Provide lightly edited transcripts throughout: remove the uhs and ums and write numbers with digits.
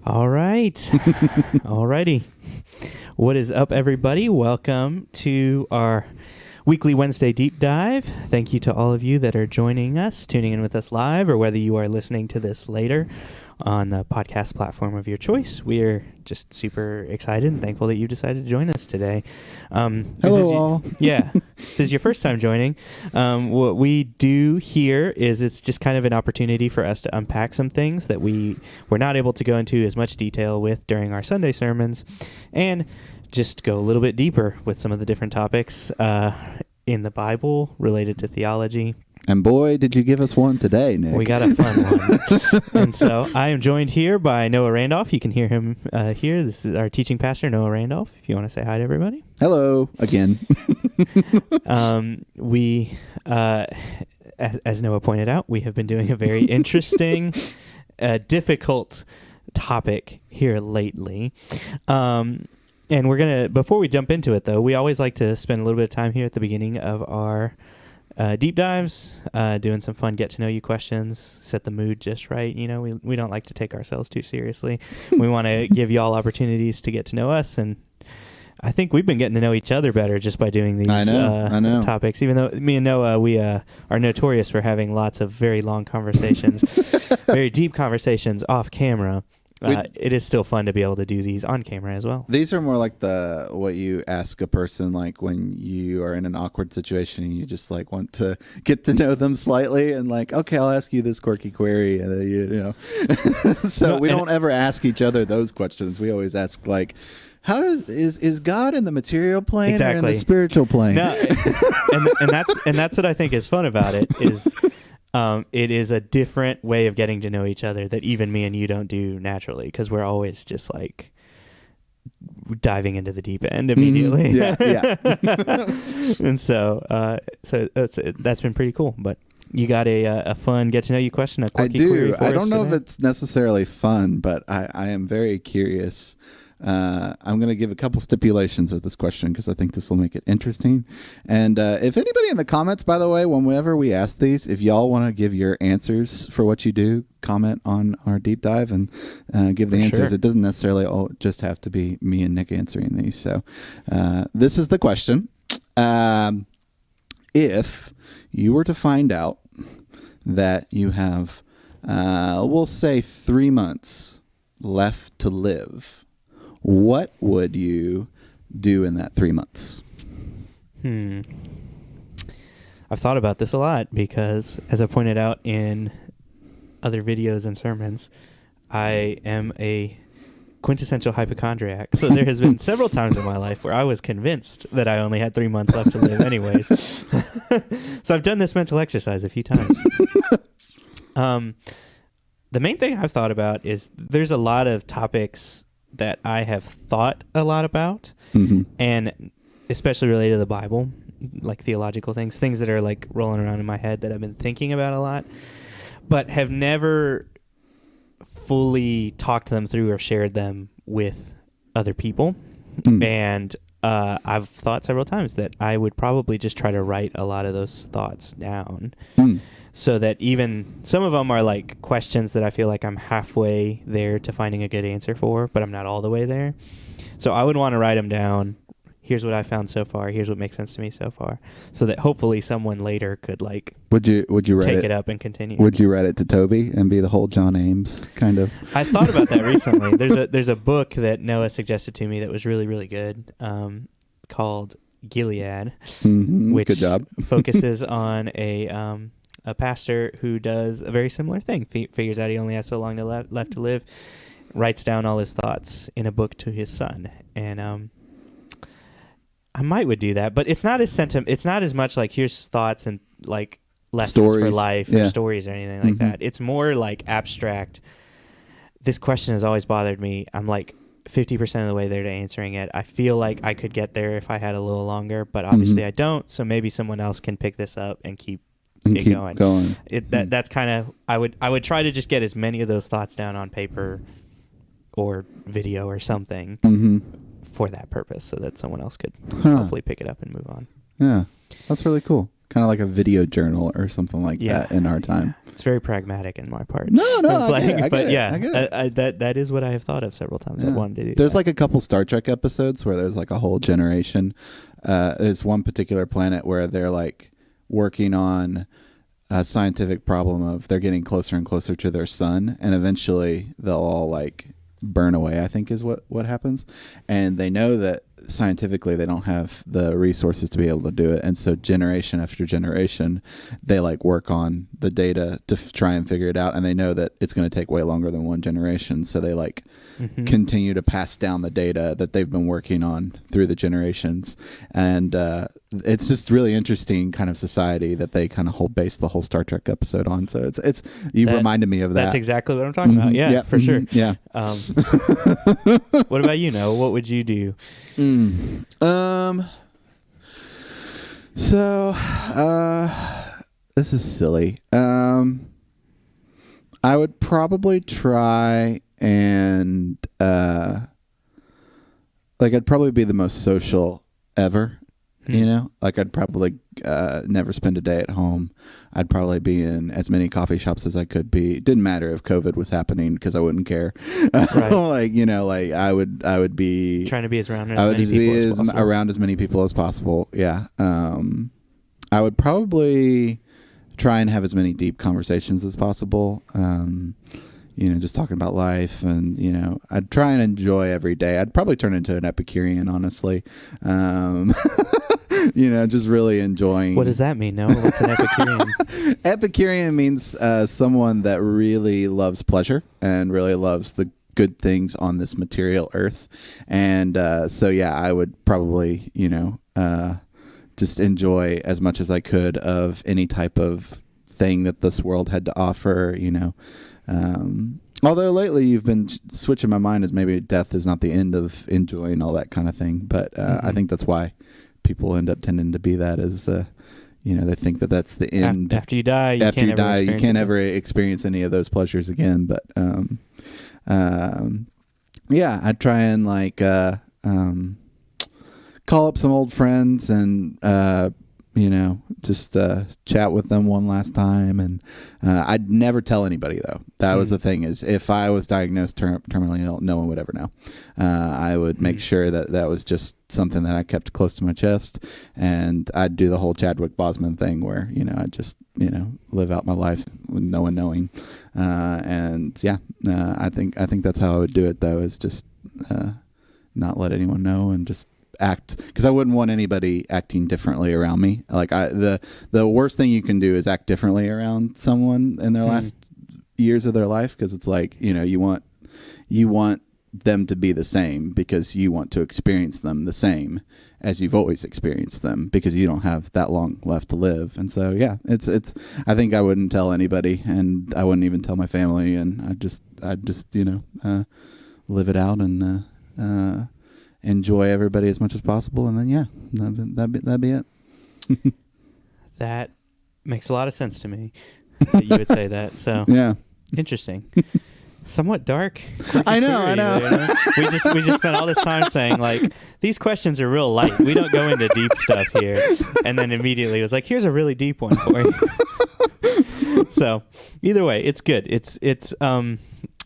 All right. Alrighty. What is up, everybody? Welcome to our weekly Wednesday deep dive. Thank you to all of you that are joining us, tuning in with us live, or whether you are listening to this later on the podcast platform of your choice. We are just super excited and thankful that you decided to join us today. Hello, all. Yeah. If this is your first time joining, what we do here is it's just kind of an opportunity for us to unpack some things that we were not able to go into as much detail with during our Sunday sermons, and just go a little bit deeper with some of the different topics in the Bible related to theology. And boy, did you give us one today, Nick. We got a fun one. And so I am joined here by Noah Randolph. You can hear him here. This is our teaching pastor, Noah Randolph, if you want to say hi to everybody. Hello, again. As Noah pointed out, we have been doing a very interesting, difficult topic here lately. And we're going to, before we jump into it, though, we always like to spend a little bit of time here at the beginning of our deep dives, doing some fun get-to-know-you questions, set the mood just right. You know, we don't like to take ourselves too seriously. We want to give y'all opportunities to get to know us, and I think we've been getting to know each other better just by doing these I know. topics, even though me and Noah, we are notorious for having lots of very long conversations, very deep conversations off camera. It is still fun to be able to do these on camera as well. These are more like what you ask a person, like when you are in an awkward situation and you just like want to get to know them slightly, and like, okay, I'll ask you this quirky query, and you know. So we don't ever ask each other those questions. We always ask like, how is God in the material plane exactly. or in the spiritual plane? No, and that's what I think is fun about it is. It is a different way of getting to know each other that even me and you don't do naturally, because we're always just like diving into the deep end immediately. Yeah. And so that's been pretty cool. But you got a fun get to know you question, a quirky query for us I don't know today? if it's necessarily fun, but I am very curious. I'm going to give a couple stipulations with this question because I think this will make it interesting. And if anybody in the comments, by the way, whenever we ask these, if y'all want to give your answers for what you do, comment on our deep dive and give the answers. Sure. It doesn't necessarily just have to be me and Nick answering these. So this is the question. If you were to find out that you have, we'll say 3 months left to live, what would you do in that 3 months? I've thought about this a lot because, as I pointed out in other videos and sermons, I am a quintessential hypochondriac. So there has been several times in my life where I was convinced that I only had 3 months left to live anyways. So I've done this mental exercise a few times. The main thing I've thought about is there's a lot of topics that I have thought a lot about, and especially related to the Bible, like theological things that are like rolling around in my head that I've been thinking about a lot, but have never fully talked them through or shared them with other people. And I've thought several times that I would probably just try to write a lot of those thoughts down. So that even some of them are like questions that I feel like I'm halfway there to finding a good answer for, but I'm not all the way there. So I would want to write them down. Here's what I found so far. Here's what makes sense to me so far. So that hopefully someone later could like would you take it up and continue. Would you write it to Toby and be the whole John Ames kind of? I thought about that recently. There's a book that Noah suggested to me that was really, really good, called Gilead, which good job. focuses on a pastor who does a very similar thing. Figures out he only has so long left to live, writes down all his thoughts in a book to his son, and I would do that, but it's not as It's not as much like here's thoughts and like lessons for life or stories or anything like that. It's more like abstract. This question has always bothered me. I'm like 50% of the way there to answering it. I feel like I could get there if I had a little longer, but obviously I don't. So maybe someone else can pick this up and keep going. That's kind of I would try to just get as many of those thoughts down on paper or video or something for that purpose, so that someone else could hopefully pick it up and move on. Yeah, that's really cool. kind of like a video journal or something like that in our time. It's very pragmatic in my part. No, It's I get but it. yeah, I get it. that is what I have thought of several times. I wanted to do There's that. like a couple Star Trek episodes where there's like a whole generation. There's one particular planet where they're like working on a scientific problem of they're getting closer and closer to their sun, and eventually they'll all like burn away, I think is what happens. And they know that scientifically they don't have the resources to be able to do it, and so generation after generation they like work on the data to try and figure it out, and they know that it's going to take way longer than one generation, so they like continue to pass down the data that they've been working on through the generations. And it's just really interesting kind of society that they kind of base the whole Star Trek episode on. So it's you reminded me of that. That's exactly what I'm talking about. Yeah, for sure. Yeah. What about you, Noah? What would you do? So this is silly. I would probably try and like I'd probably be the most social ever. You know, like I'd probably never spend a day at home. I'd probably be in as many coffee shops as I could be. It didn't matter if COVID was happening because I wouldn't care. Right. Like, you know, like I would be trying to be around as many people as possible. Yeah. I would probably try and have as many deep conversations as possible. You know, just talking about life, and, you know, I'd try and enjoy every day. I'd probably turn into an Epicurean, honestly. You know, just really enjoying. What does that mean, Noah? What's an Epicurean? Epicurean means someone that really loves pleasure and really loves the good things on this material earth. And so, yeah, I would probably, you know, just enjoy as much as I could of any type of thing that this world had to offer, you know. Although lately you've been switching my mind as maybe death is not the end of enjoying all that kind of thing. But I think that's why people end up tending to be that is, you know, they think that that's the end. After you die, you can't ever experience any of those pleasures again. But yeah, I'd try and like call up some old friends and you know, just chat with them one last time. And I'd never tell anybody, though. That was the thing, is if I was diagnosed terminally ill, no one would ever know. I would make sure that that was just something that I kept close to my chest. And I'd do the whole Chadwick Boseman thing where, you know, I'd just, you know, live out my life with no one knowing. And yeah, I think that's how I would do it, though, is just not let anyone know and just act, because I wouldn't want anybody acting differently around me. Like the worst thing you can do is act differently around someone in their last years of their life, because it's like, you know, you want them to be the same because you want to experience them the same as you've always experienced them, because you don't have that long left to live. And so yeah, it's I think I wouldn't tell anybody, and I wouldn't even tell my family, and I'd just you know live it out and enjoy everybody as much as possible, and then yeah, that'd be it. That makes a lot of sense to me that you would say that. So yeah, interesting. Somewhat dark. I know. You know? We just spent all this time saying, like, these questions are real light. We don't go into deep stuff here. And then immediately it was like, here's a really deep one for you. So either way, it's good. It's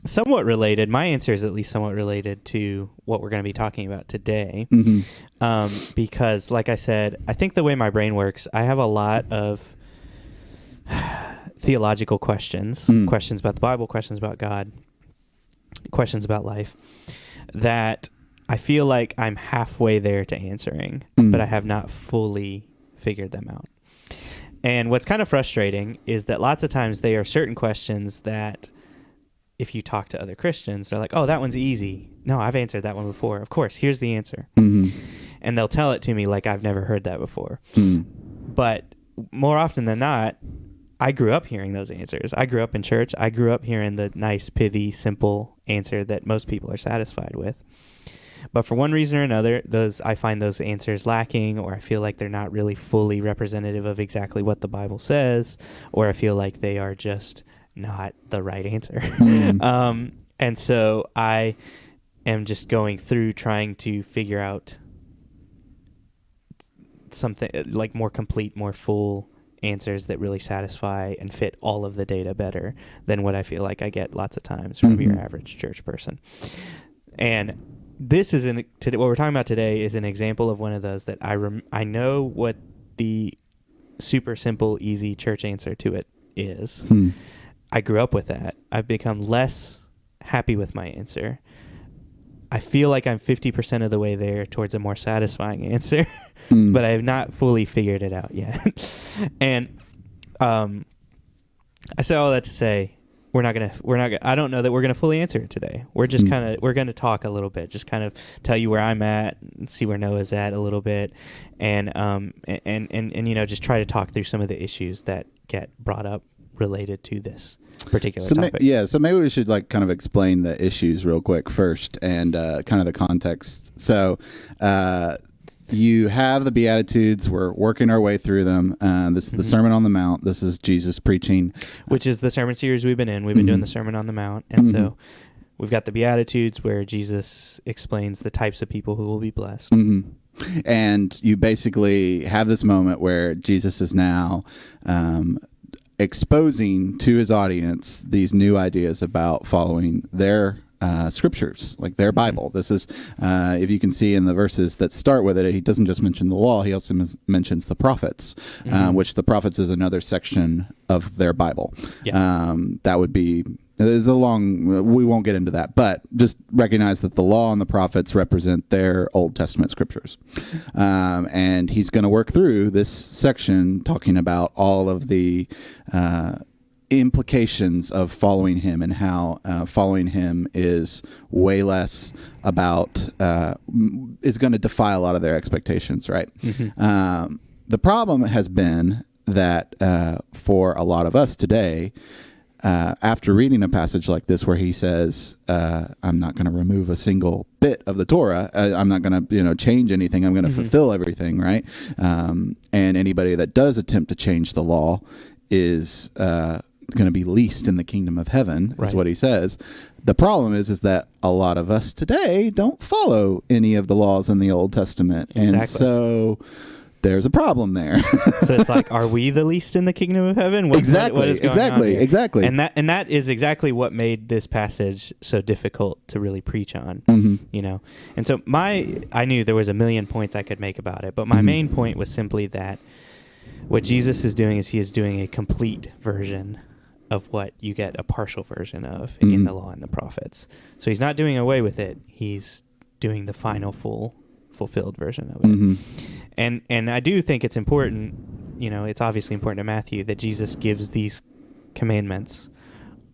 somewhat related. My answer is at least somewhat related to what we're going to be talking about today. Because like I said, I think the way my brain works, I have a lot of theological questions, questions about the Bible, questions about God, questions about life, that I feel like I'm halfway there to answering, but I have not fully figured them out. And what's kind of frustrating is that lots of times there are certain questions that if you talk to other Christians, they're like, oh, that one's easy. No, I've answered that one before. Of course, here's the answer. And they'll tell it to me like I've never heard that before. But more often than not, I grew up hearing those answers. I grew up in church. I grew up hearing the nice, pithy, simple answer that most people are satisfied with. But for one reason or another, I find those answers lacking, or I feel like they're not really fully representative of exactly what the Bible says, or I feel like they are just not the right answer. And so I am just going through trying to figure out something like more complete, more full answers that really satisfy and fit all of the data better than what I feel like I get lots of times from your average church person. And this is what we're talking about today is an example of one of those that I know what the super simple, easy church answer to it is. I grew up with that. I've become less happy with my answer. I feel like I'm 50% of the way there towards a more satisfying answer, but I have not fully figured it out yet. And I say all that to say I don't know that we're gonna fully answer it today. We're just we're gonna talk a little bit, just kind of tell you where I'm at and see where Noah's at a little bit, and just try to talk through some of the issues that get brought up related to this particular topic. So maybe we should kind of explain the issues real quick first, and kind of the context. So you have the Beatitudes. We're working our way through them. This is the Sermon on the Mount. This is Jesus preaching. Which is the sermon series we've been in. We've been doing the Sermon on the Mount. And so we've got the Beatitudes where Jesus explains the types of people who will be blessed. And you basically have this moment where Jesus is now exposing to his audience these new ideas about following their scriptures, like their Bible. This is, if you can see in the verses that start with it, he doesn't just mention the law, he also mentions the prophets, which the prophets is another section of their Bible. That would be, we won't get into that, but just recognize that the law and the prophets represent their Old Testament scriptures. And he's going to work through this section talking about all of the implications of following him and how following him is way less about is going to defy a lot of their expectations, right? The problem has been that for a lot of us today, after reading a passage like this where he says, I'm not going to remove a single bit of the Torah, I'm not going to change anything, I'm going to fulfill everything, right? And anybody that does attempt to change the law is going to be least in the kingdom of heaven, is what he says. The problem is that a lot of us today don't follow any of the laws in the Old Testament. Exactly. And so there's a problem there. So it's like, are we the least in the kingdom of heaven? What is going on here? Exactly. And that is exactly what made this passage so difficult to really preach on, And so I knew there was a million points I could make about it, but my main point was simply that what Jesus is doing is he is doing a complete version of what you get a partial version of in the law and the prophets. So he's not doing away with it. He's doing the final fulfilled version of it. And I do think it's important, it's obviously important to Matthew that Jesus gives these commandments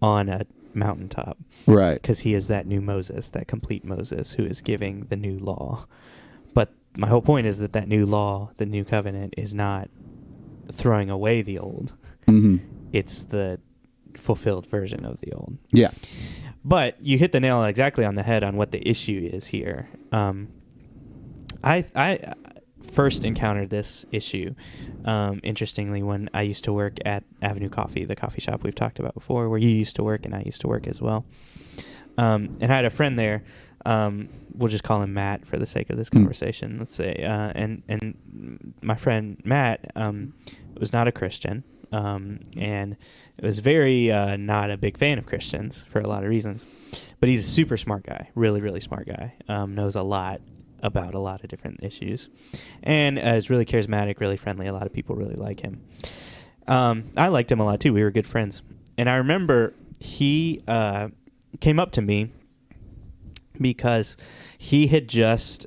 on a mountaintop. Right. Because he is that new Moses, that complete Moses who is giving the new law. But my whole point is that new law, the new covenant, is not throwing away the old. It's the fulfilled version of the old. Yeah. But you hit the nail exactly on the head on what the issue is here. I first encountered this issue, interestingly, when I used to work at Avenue Coffee, the coffee shop we've talked about before, where you used to work and I used to work as well. And I had a friend there. We'll just call him Matt for the sake of this conversation, let's say. And my friend Matt was not a Christian, and was very not a big fan of Christians for a lot of reasons. But he's a super smart guy, really, really smart guy, knows a lot about a lot of different issues, and is really charismatic, really friendly. A lot of people really like him. I liked him a lot, too. We were good friends. And I remember he came up to me because he had just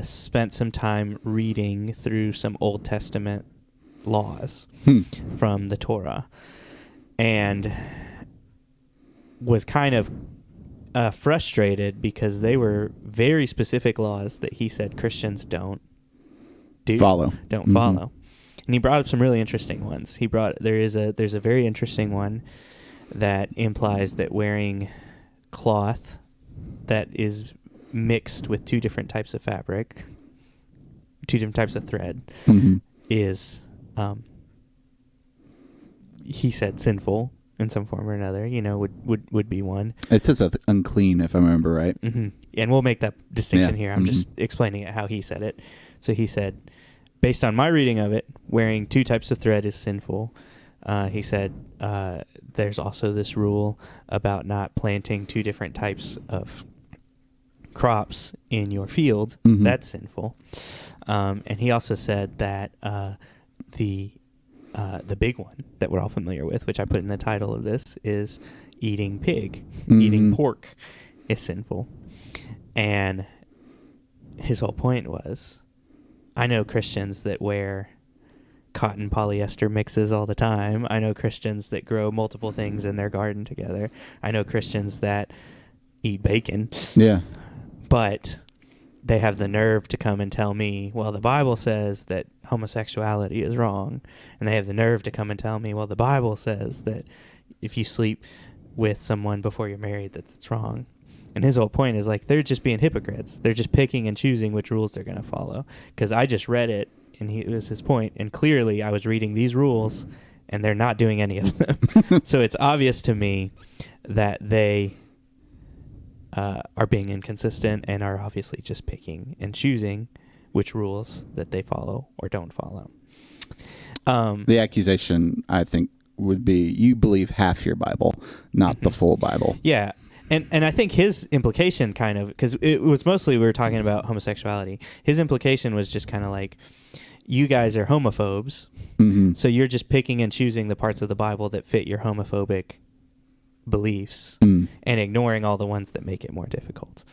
spent some time reading through some Old Testament laws from the Torah, and was kind of frustrated because they were very specific laws that he said Christians don't follow. And he brought up some really interesting ones. There's a very interesting one that implies that wearing cloth that is mixed with two different types of fabric, two different types of thread, is, he said, sinful in some form or another, would be one. It says unclean, if I remember right. And we'll make that distinction here. I'm just explaining it how he said it. So he said, based on my reading of it, wearing 2 types of thread is sinful. He said there's also this rule about not planting 2 different types of crops in your field. Mm-hmm. That's sinful. And he also said that the big one that we're all familiar with, which I put in the title of this, is eating pig, eating pork is sinful. And his whole point was, I know Christians that wear cotton polyester mixes all the time. I know Christians that grow multiple things in their garden together. I know Christians that eat bacon. Yeah. But they have the nerve to come and tell me, well, the Bible says that homosexuality is wrong. And they have the nerve to come and tell me, well, the Bible says that if you sleep with someone before you're married, that's wrong. And his whole point is, like, they're just being hypocrites. They're just picking and choosing which rules they're going to follow. Because I just read it, and it was his point. And clearly I was reading these rules, and they're not doing any of them. So it's obvious to me that they are being inconsistent and are obviously just picking and choosing which rules that they follow or don't follow. The accusation, I think, would be you believe half your Bible, not the full Bible. Yeah. And I think his implication kind of, because it was mostly we were talking about homosexuality. His implication was just kind of like, you guys are homophobes, so you're just picking and choosing the parts of the Bible that fit your homophobic beliefs and ignoring all the ones that make it more difficult.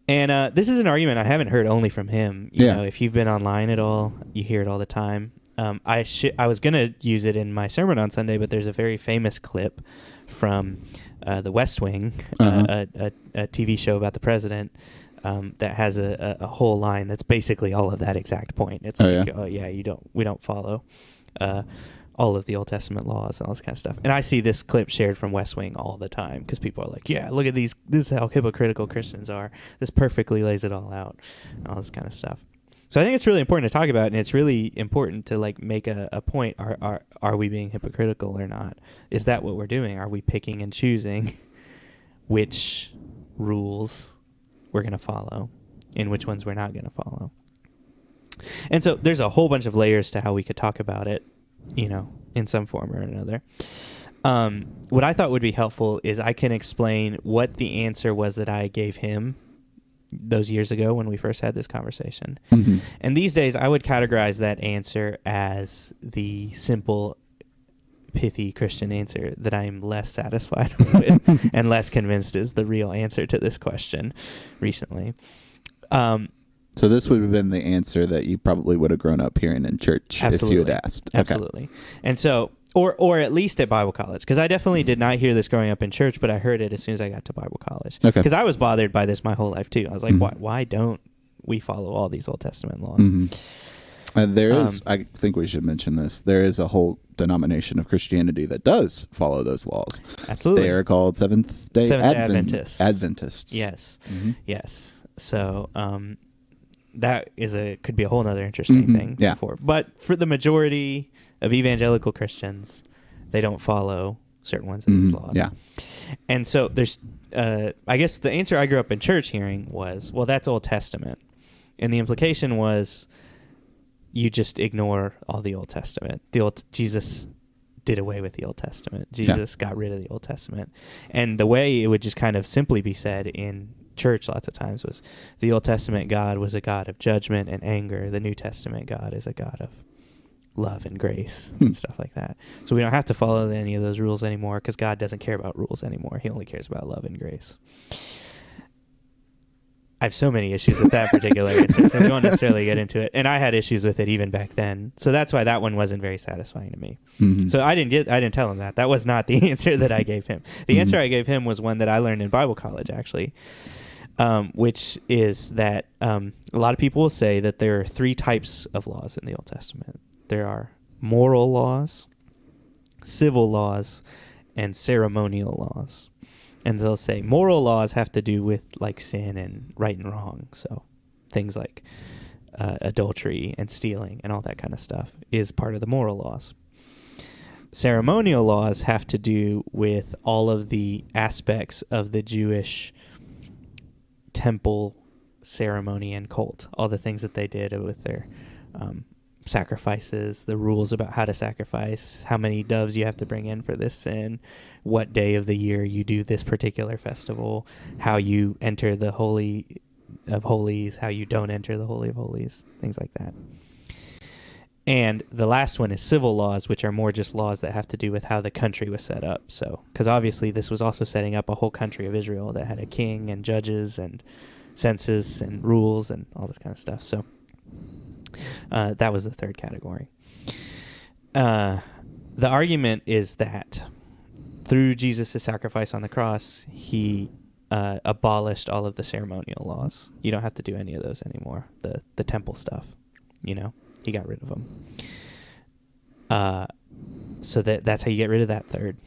And this is an argument I haven't heard only from him. You know, if you've been online at all, you hear it all the time. I was going to use it in my sermon on Sunday, but there's a very famous clip from The West Wing, a TV show about the president, that has a whole line that's basically all of that exact point. It's we don't follow all of the Old Testament laws and all this kind of stuff. And I see this clip shared from West Wing all the time because people are like, yeah, look at these. This is how hypocritical Christians are. This perfectly lays it all out, and all this kind of stuff. So I think it's really important to talk about, and it's really important to like make a point. Are we being hypocritical or not? Is that what we're doing? Are we picking and choosing which rules we're going to follow and which ones we're not going to follow? And so there's a whole bunch of layers to how we could talk about it, in some form or another. What I thought would be helpful is I can explain what the answer was that I gave him those years ago when we first had this conversation. And these days I would categorize that answer as the simple, pithy Christian answer that I'm less satisfied with and less convinced is the real answer to this question recently. So this would have been the answer that you probably would have grown up hearing in church if you had asked. Absolutely. Okay. And so, or at least at Bible college, because I definitely did not hear this growing up in church, but I heard it as soon as I got to Bible college. Because I was bothered by this my whole life too. I was like, why don't we follow all these Old Testament laws? There is, I think we should mention this, there is a whole denomination of Christianity that does follow those laws. Absolutely. They are called Seventh-day Adventists. Adventists. Yes. Yes. So, that could be a whole other interesting thing. Yeah. But for the majority of evangelical Christians, they don't follow certain ones of these laws. Yeah. And so there's, I guess the answer I grew up in church hearing was, well, that's Old Testament. And the implication was you just ignore all the Old Testament. Jesus did away with the Old Testament. Jesus got rid of the Old Testament. And the way it would just kind of simply be said in church lots of times was the Old Testament God was a God of judgment and anger. The New Testament God is a God of love and grace and stuff like that. So we don't have to follow any of those rules anymore because God doesn't care about rules anymore. He only cares about love and grace. I have so many issues with that particular answer, so we won't necessarily get into it. And I had issues with it even back then. So that's why that one wasn't very satisfying to me. So I didn't tell him that. That was not the answer that I gave him. The answer I gave him was one that I learned in Bible college, actually, which is that a lot of people will say that there are 3 types of laws in the Old Testament. There are moral laws, civil laws, and ceremonial laws. And they'll say moral laws have to do with like sin and right and wrong. So things like adultery and stealing and all that kind of stuff is part of the moral laws. Ceremonial laws have to do with all of the aspects of the Jewish temple ceremony and cult, all the things that they did with their sacrifices, the rules about how to sacrifice, how many doves you have to bring in for this sin, what day of the year you do this particular festival, how you enter the Holy of Holies, how you don't enter the Holy of Holies, things like that. And the last one is civil laws, which are more just laws that have to do with how the country was set up. So, because obviously this was also setting up a whole country of Israel that had a king and judges and census and rules and all this kind of stuff. So that was the third category. The argument is that through Jesus' sacrifice on the cross, he abolished all of the ceremonial laws. You don't have to do any of those anymore. The temple stuff, he got rid of them. So that's how you get rid of that third.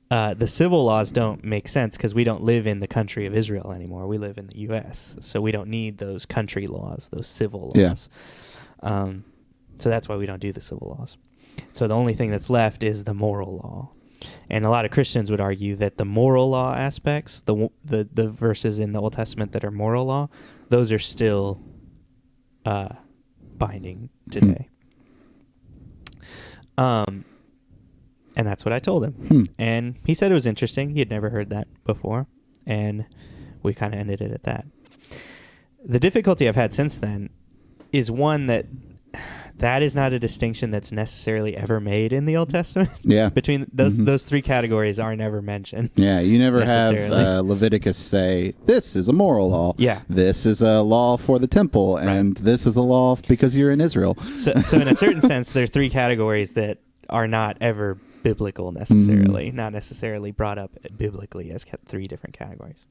The civil laws don't make sense because we don't live in the country of Israel anymore. We live in the U.S., so we don't need those country laws, those civil laws. Yeah. So that's why we don't do the civil laws. So the only thing that's left is the moral law. And a lot of Christians would argue that the moral law aspects, the verses in the Old Testament that are moral law, those are still binding today. And that's what I told him. And he said it was interesting. He had never heard that before. And we kind of ended it at that. The difficulty I've had since then is one that is not a distinction that's necessarily ever made in the Old Testament. Yeah. Between those three categories are never mentioned. Yeah, you never have Leviticus say, this is a moral law. Yeah. This is a law for the temple, and this is a law because you're in Israel. So in a certain sense, there's three categories that are not ever biblical necessarily, not necessarily brought up biblically as three different categories.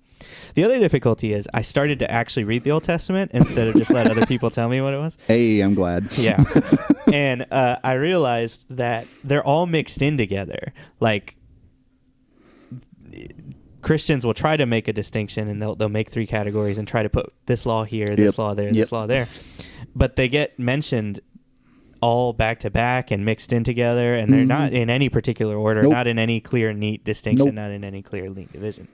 The other difficulty is I started to actually read the Old Testament instead of just let other people tell me what it was. Hey, I'm glad. Yeah. And I realized that they're all mixed in together. Like, Christians will try to make a distinction, and they'll make three categories and try to put this law here, this law there, this law there. But they get mentioned all back to back and mixed in together, and they're not in any particular order, not in any clear, neat distinction, not in any clear, neat division.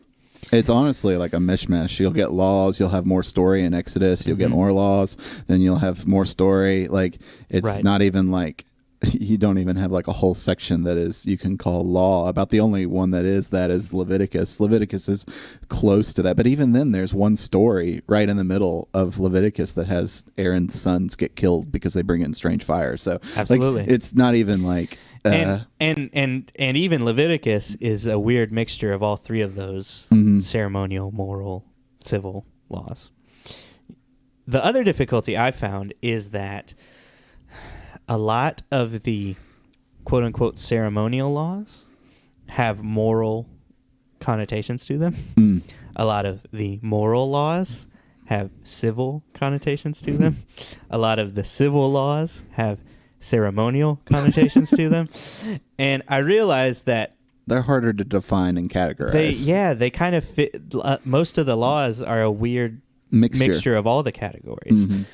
It's honestly like a mishmash. You'll get laws, you'll have more story in Exodus, you'll get more laws, then you'll have more story. Like, it's not even like, you don't even have like a whole section that is, you can call law. About the only one that is Leviticus. Leviticus is close to that. But even then, there's one story right in the middle of Leviticus that has Aaron's sons get killed because they bring in strange fire. So absolutely, like, it's not even like... and even Leviticus is a weird mixture of all three of those ceremonial, moral, civil laws. The other difficulty I found is that a lot of the quote-unquote ceremonial laws have moral connotations to them. A lot of the moral laws have civil connotations to them. A lot of the civil laws have ceremonial connotations to them. And I realized that they're harder to define and categorize. They kind of fit. Most of the laws are a weird mixture of all the categories.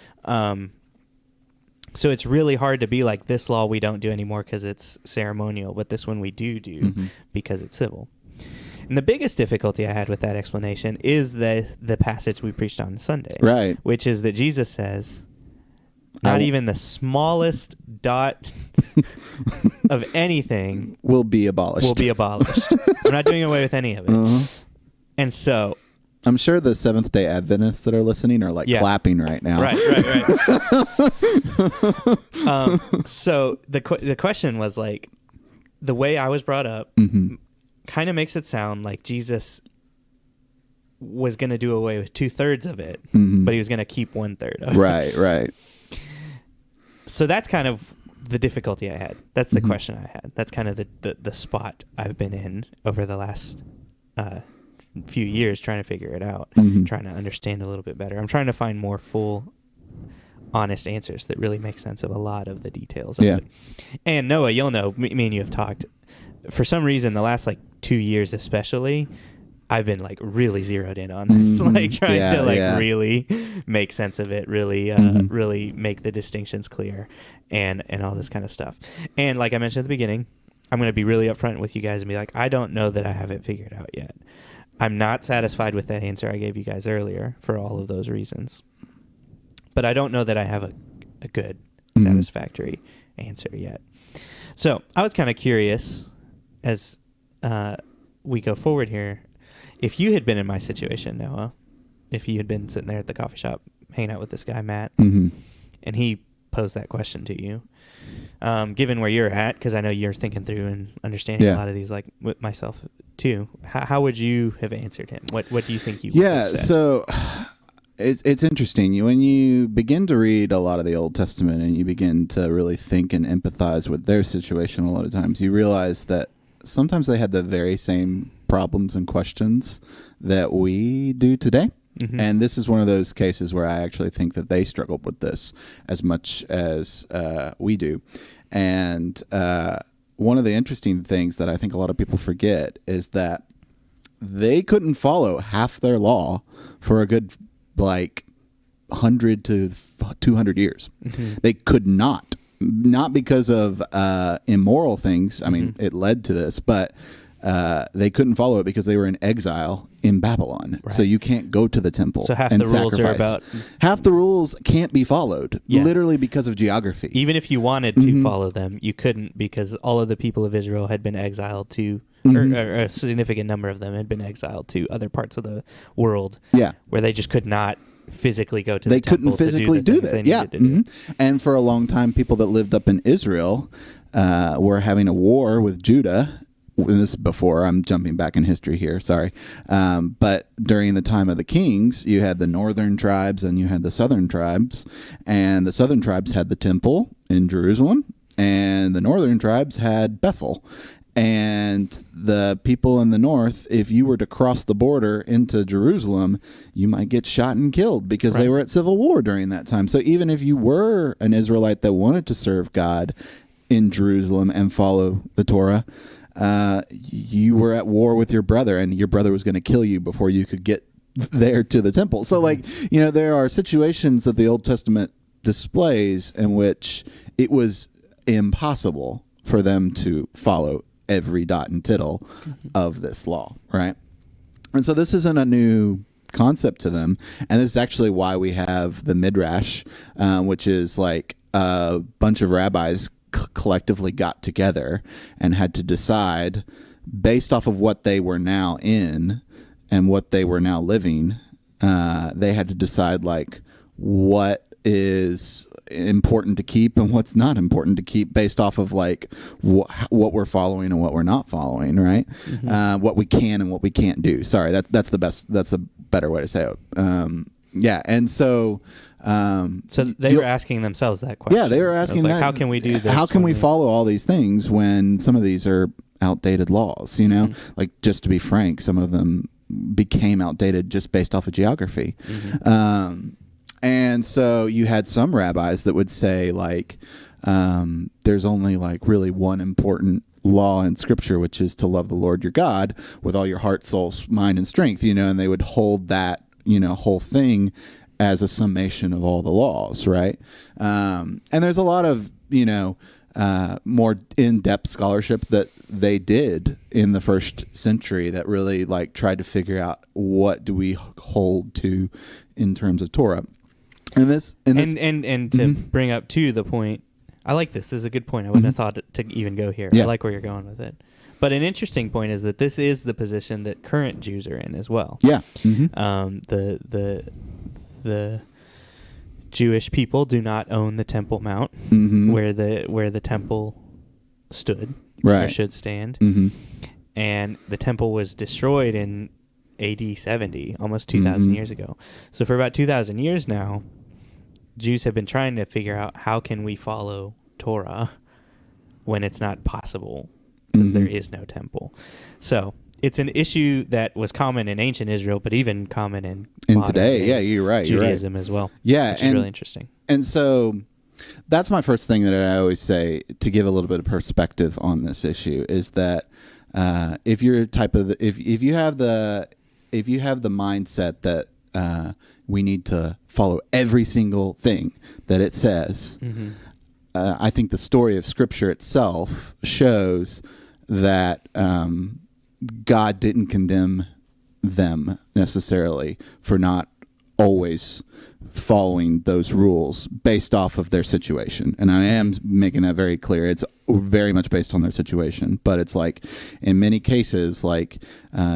So it's really hard to be like, this law we don't do anymore because it's ceremonial, but this one we do because it's civil. And the biggest difficulty I had with that explanation is the passage we preached on Sunday. Right. Which is that Jesus says, not even the smallest dot of anything will be abolished. We're not doing away with any of it. And so... I'm sure the Seventh-day Adventists that are listening are like clapping right now. Right. So the question was like, the way I was brought up kind of makes it sound like Jesus was going to do away with 2/3 of it, but he was going to keep 1/3 of it. Right. So that's kind of the difficulty I had. That's the question I had. That's kind of the spot I've been in over the last few years, trying to figure it out, trying to understand a little bit better. I'm trying to find more full, honest answers that really make sense of a lot of the details of it. And Noah, you'll know, me and you have talked, for some reason, the last like 2 years especially, I've been like really zeroed in on this, like trying to really make sense of it, really, really make the distinctions clear and all this kind of stuff. And like I mentioned at the beginning, I'm going to be really upfront with you guys and be like, I don't know that I have it figured out yet. I'm not satisfied with that answer I gave you guys earlier for all of those reasons. But I don't know that I have a good, satisfactory answer yet. So I was kind of curious as we go forward here, if you had been in my situation, Noah, if you had been sitting there at the coffee shop hanging out with this guy, Matt, and he posed that question to you, given where you're at, because I know you're thinking through and understanding a lot of these, like with myself too, how would you have answered him? What do you think you would have said? So it's interesting. When you begin to read a lot of the Old Testament and you begin to really think and empathize with their situation, a lot of times you realize that sometimes they had the very same problems and questions that we do today. And this is one of those cases where I actually think that they struggled with this as much as we do. And one of the interesting things that I think a lot of people forget is that they couldn't follow half their law for a good 100 to 200 years. They could not because of immoral things. I mean, it led to this, but they couldn't follow it because they were in exile in Babylon. Right. So you can't go to the temple. So half and the rules sacrifice. are about half the rules can't be followed, literally because of geography. Even if you wanted to follow them, you couldn't, because all of the people of Israel had been exiled to, or a significant number of them had been exiled to other parts of the world. Where they just could not physically go to the temple. They couldn't physically do that. And for a long time, people that lived up in Israel were having a war with Judah. This is before, I'm jumping back in history here, sorry. But during the time of the kings, you had the northern tribes and you had the southern tribes. And the southern tribes had the temple in Jerusalem, and the northern tribes had Bethel. And the people in the north, if you were to cross the border into Jerusalem, you might get shot and killed because they were at civil war during that time. So even if you were an Israelite that wanted to serve God in Jerusalem and follow the Torah, you were at war with your brother, and your brother was going to kill you before you could get there to the temple. So there are situations that the Old Testament displays in which it was impossible for them to follow every dot and tittle of this law, right? And so this isn't a new concept to them, and this is actually why we have the Midrash, which is like a bunch of rabbis collectively got together and had to decide based off of what they were now in and what they were now living. They had to decide what is important to keep and what's not important to keep based off of what we're following and what we're not following, right? What we can and what we can't do. Sorry, that's a better way to say it. And so they were asking themselves that question. Yeah, they were asking that. How can we do this? How can we follow all these things when some of these are outdated laws, just to be frank, some of them became outdated just based off of geography. And so you had some rabbis that would say there's only really one important law in Scripture, which is to love the Lord your God with all your heart, soul, mind, and strength, and they would hold that, whole thing as a summation of all the laws, right? And there's a lot of, more in-depth scholarship that they did in the first century that really tried to figure out what do we hold to in terms of Torah. And to bring up too the point, I like this. This is a good point. I wouldn't have thought to even go here. I like where you're going with it. But an interesting point is that this is the position that current Jews are in as well. Yeah. The Jewish people do not own the Temple Mount, where the temple stood, or should stand, and the temple was destroyed in AD 70, almost 2,000 years ago. So for about 2,000 years now, Jews have been trying to figure out how can we follow Torah when it's not possible because there is no temple. So it's an issue that was common in ancient Israel, but even common in today. Yeah, you're right. Judaism as well. Yeah, which is really interesting. And so that's my first thing that I always say to give a little bit of perspective on this issue is that if you have the mindset that we need to follow every single thing that it says, I think the story of Scripture itself shows that God didn't condemn them necessarily for not always following those rules based off of their situation. And I am making that very clear. It's very much based on their situation. But it's like in many cases, like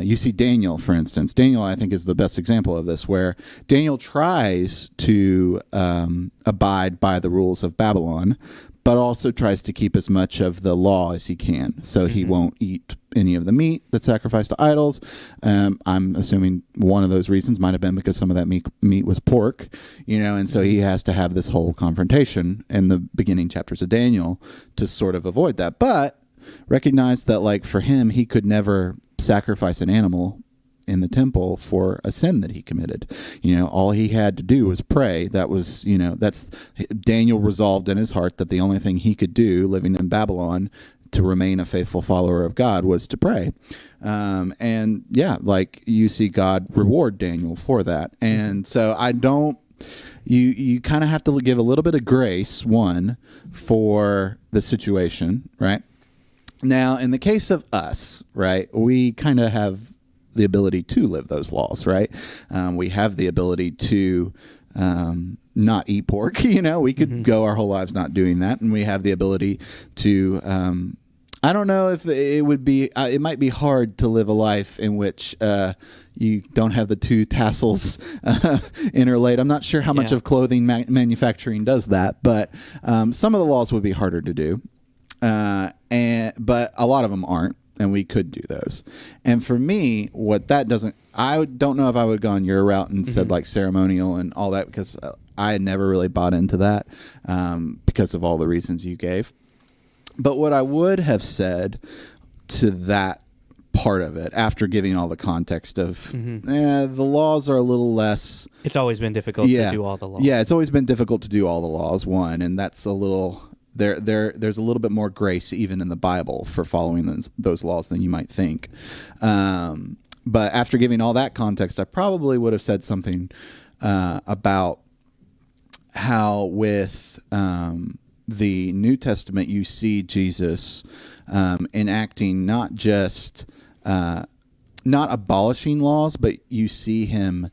you see Daniel, for instance. Daniel, I think, is the best example of this, where Daniel tries to abide by the rules of Babylon, but also tries to keep as much of the law as he can. So he won't eat any of the meat that's sacrificed to idols. I'm assuming one of those reasons might have been because some of that meat was pork, and so he has to have this whole confrontation in the beginning chapters of Daniel to sort of avoid that. But recognize that, like, for him, he could never sacrifice an animal in the temple for a sin that he committed. All he had to do was pray. That was, that's Daniel resolved in his heart that the only thing he could do living in Babylon to remain a faithful follower of God was to pray. And yeah, like you see God reward Daniel for that. And so you kind of have to give a little bit of grace, one, for the situation, right? Now, in the case of us, right, we kind of have the ability to live those laws, right? We have the ability to not eat pork. We could go our whole lives not doing that, and we have the ability to. I don't know if it would be. It might be hard to live a life in which you don't have the two tassels interlaid. I'm not sure how much of clothing manufacturing does that, but some of the laws would be harder to do, but a lot of them aren't. And we could do those. And for me, I don't know if I would have gone your route and said like ceremonial and all that, because I had never really bought into that because of all the reasons you gave. But what I would have said to that part of it, after giving all the context of the laws are a little less. It's always been difficult to do all the laws. Yeah, it's always been difficult to do all the laws, one, and that's a little. There's a little bit more grace even in the Bible for following those laws than you might think. But after giving all that context, I probably would have said something about how with the New Testament you see Jesus enacting not just not abolishing laws, but you see him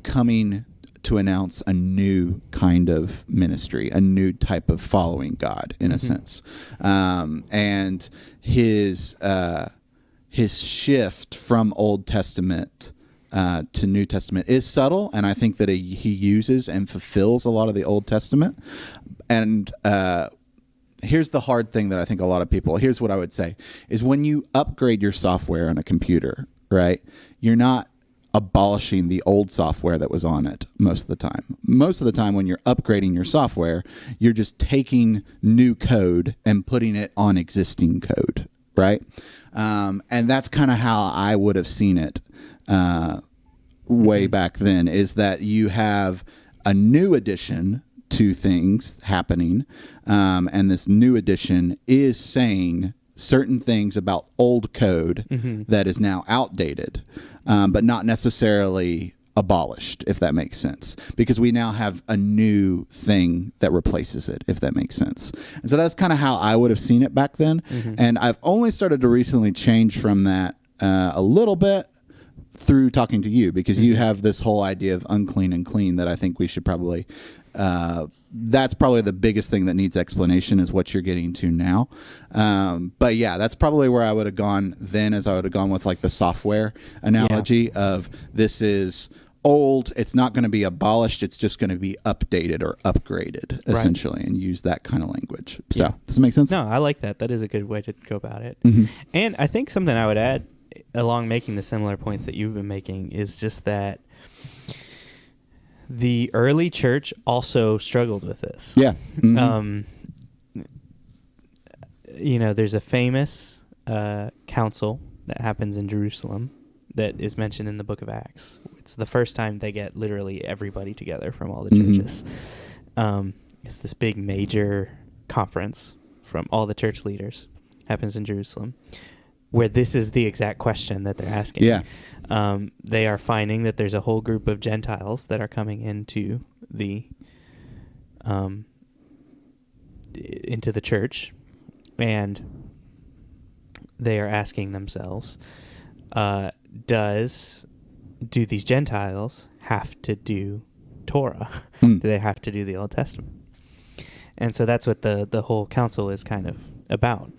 coming to announce a new kind of ministry, a new type of following God, in a sense. And his shift from Old Testament to New Testament is subtle, and I think that he uses and fulfills a lot of the Old Testament. And here's the hard thing that I think a lot of people, here's what I would say, is when you upgrade your software on a computer, right, you're not abolishing the old software that was on it most of the time. Most of the time when you're upgrading your software, you're just taking new code and putting it on existing code, right? And that's kind of how I would have seen it way back then, is that you have a new addition to things happening, and this new addition is saying certain things about old code that is now outdated, but not necessarily abolished, if that makes sense, because we now have a new thing that replaces it, if that makes sense. And so that's kind of how I would have seen it back then. And I've only started to recently change from that a little bit through talking to you, because you have this whole idea of unclean and clean that I think we should probably that's probably the biggest thing that needs explanation, is what you're getting to now. But yeah, that's probably where I would have gone then, as I would have gone with like the software analogy of this is old. It's not going to be abolished. It's just going to be updated or upgraded, essentially, and use that kind of language. So does it make sense? No, I like that. That is a good way to go about it. And I think something I would add along making the similar points that you've been making is just that the early church also struggled with this. Yeah. There's a famous council that happens in Jerusalem that is mentioned in the book of Acts. It's the first time they get literally everybody together from all the churches. It's this big major conference from all the church leaders. Happens in Jerusalem, where this is the exact question that they're asking. Yeah. They are finding that there's a whole group of Gentiles that are coming into the church, and they are asking themselves, do these Gentiles have to do Torah? Do they have to do the Old Testament? And so that's what the whole council is kind of about.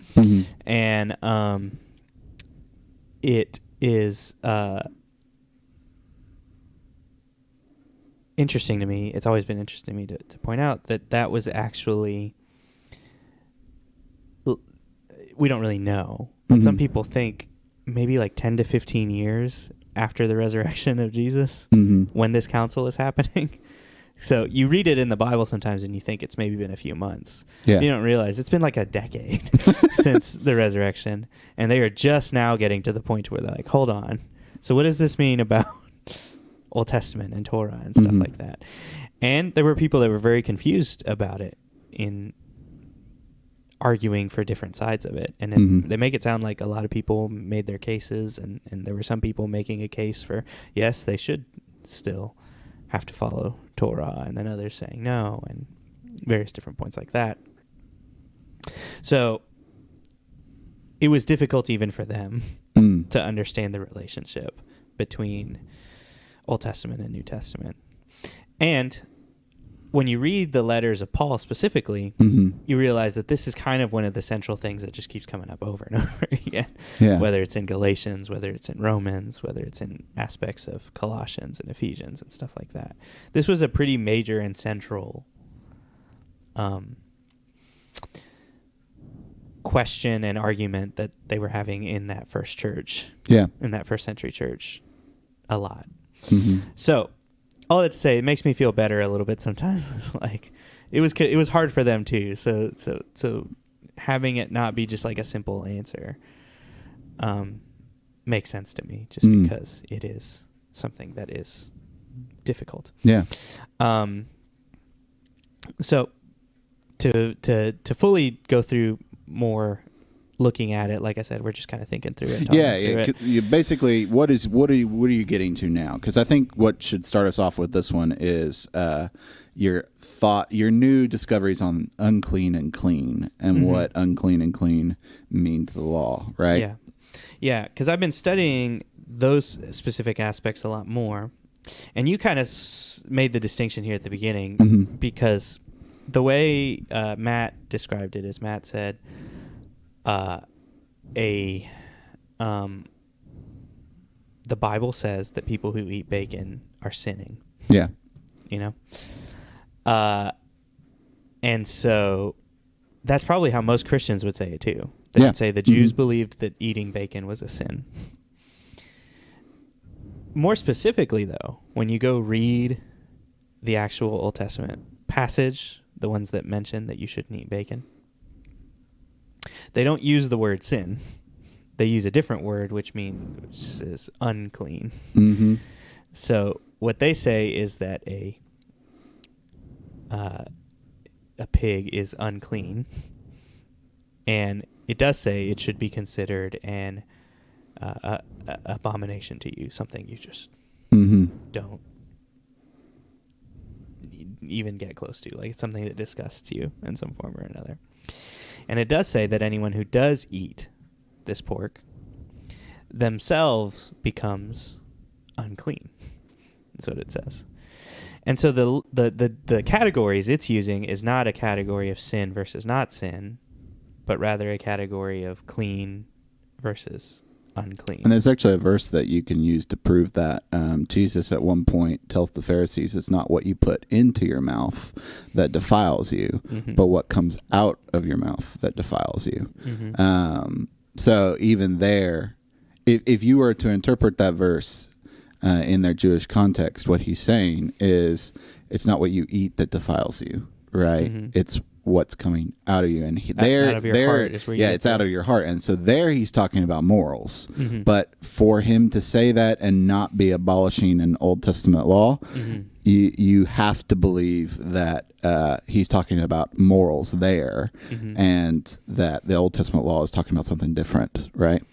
And it is interesting to me. It's always been interesting to me to point out that was actually, we don't really know. But some people think maybe like 10 to 15 years after the resurrection of Jesus when this council is happening. So you read it in the Bible sometimes and you think it's maybe been a few months. Yeah. You don't realize it's been like a decade since the resurrection. And they are just now getting to the point where they're like, hold on. So what does this mean about Old Testament and Torah and stuff like that? And there were people that were very confused about it in arguing for different sides of it. And they make it sound like a lot of people made their cases, and there were some people making a case for, yes, they should still have to follow Torah, and then others saying no, and various different points like that. So it was difficult even for them to understand the relationship between Old Testament and New Testament. And when you read the letters of Paul specifically, you realize that this is kind of one of the central things that just keeps coming up over and over again. Yeah. Whether it's in Galatians, whether it's in Romans, whether it's in aspects of Colossians and Ephesians and stuff like that. This was a pretty major and central question and argument that they were having in that first church. Yeah. In that first century church a lot. So all that to say, it makes me feel better a little bit sometimes. Like it was hard for them too. So having it not be just like a simple answer makes sense to me, just because it is something that is difficult. Yeah. So to fully go through more looking at it, like I said, we're just kind of thinking through it. You basically, what are you getting to now? Because I think what should start us off with this one is your new discoveries on unclean and clean, and what unclean and clean mean to the law, right? Yeah. Because I've been studying those specific aspects a lot more, and you kind of made the distinction here at the beginning, because the way Matt described it is, Matt said, the Bible says that people who eat bacon are sinning. Yeah. You know? And so that's probably how most Christians would say it too. They would say the Jews believed that eating bacon was a sin. More specifically, though, when you go read the actual Old Testament passage, the ones that mention that you shouldn't eat bacon, they don't use the word sin. They use a different word, which is unclean. So what they say is that a pig is unclean, and it does say it should be considered an abomination to you, something you just don't even get close to. Like, it's something that disgusts you in some form or another. And it does say that anyone who does eat this pork themselves becomes unclean. That's what it says. And so the categories it's using is not a category of sin versus not sin, but rather a category of clean versus unclean. And there's actually a verse that you can use to prove that. Jesus at one point tells the Pharisees, it's not what you put into your mouth that defiles you, but what comes out of your mouth that defiles you. So even there, if you were to interpret that verse in their Jewish context, what he's saying is it's not what you eat that defiles you, right? It's what's coming out of you, and out of your heart is where it's out of your heart. And so there he's talking about morals, but for him to say that and not be abolishing an Old Testament law, you have to believe that he's talking about morals there, and that the Old Testament law is talking about something different, right?